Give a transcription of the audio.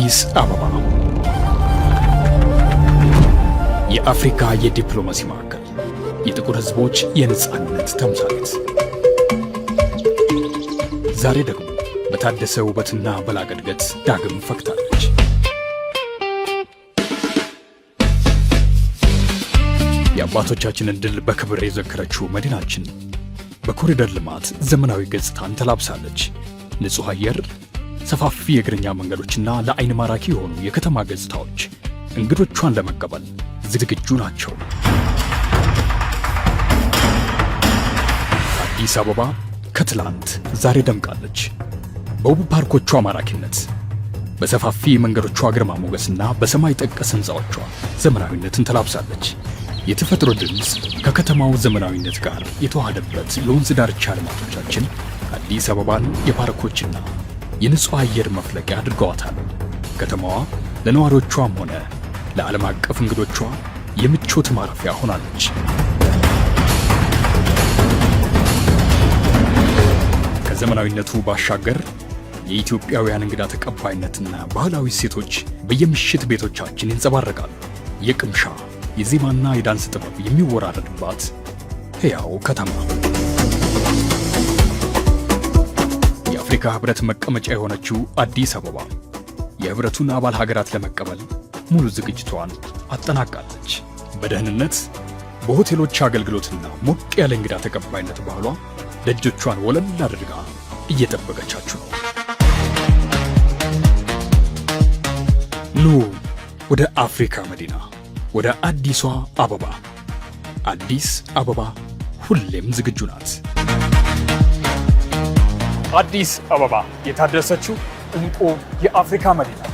አዲስ አበባ የአፍሪካ የዲፕሎማሲ ማዕከል፣ የጥቁር ሕዝቦች የነጻነት ተምሳሌት። ዛሬ ደግሞ በታደሰ ውበትና በላቀ እድገት ዳግም ፈክታለች። የአባቶቻችንን ድል በክብር የዘከረችው መዲናችን በኮሪደር ልማት ዘመናዊ ገጽታን ተላብሳለች። ንጹህ አየር፣ ሰፋፊ የእግረኛ መንገዶችና ለአይን ማራኪ የሆኑ የከተማ ገጽታዎች እንግዶቿን ለመቀበል ዝግጁ ናቸው። አዲስ አበባ ከትላንት ዛሬ ደምቃለች። በውብ ፓርኮቿ ማራኪነት፣ በሰፋፊ መንገዶቿ ግርማ ሞገስና በሰማይ ጠቀስ ሕንፃዎቿ ዘመናዊነትን ተላብሳለች። የተፈጥሮ ድምፅ ከከተማው ዘመናዊነት ጋር የተዋሃደበት የወንዝ ዳርቻ ልማቶቻችን አዲስ አበባን የፓርኮችና የንጹህ አየር መፍለቂያ አድርገዋታል። ከተማዋ ለነዋሪዎቿም ሆነ ለዓለም አቀፍ እንግዶቿ የምቾት ማረፊያ ሆናለች። ከዘመናዊነቱ ባሻገር የኢትዮጵያውያን እንግዳ ተቀባይነትና ባህላዊ እሴቶች በየምሽት ቤቶቻችን ይንጸባረቃሉ። የቅምሻ የዜማና የዳንስ ጥበብ የሚወራረድባት ሕያው ከተማ፣ የአፍሪካ ህብረት መቀመጫ የሆነችው አዲስ አበባ የህብረቱን አባል ሀገራት ለመቀበል ሙሉ ዝግጅቷን አጠናቃለች። በደህንነት፣ በሆቴሎች አገልግሎትና ሞቅ ያለ እንግዳ ተቀባይነት ባህሏ ደጆቿን ወለል አድርጋ እየጠበቀቻችሁ ነው። ኑ ወደ አፍሪካ መዲና፣ ወደ አዲሷ አበባ። አዲስ አበባ ሁሌም ዝግጁ ናት። አዲስ አበባ የታደሰችው እንቁ የአፍሪካ መዲና።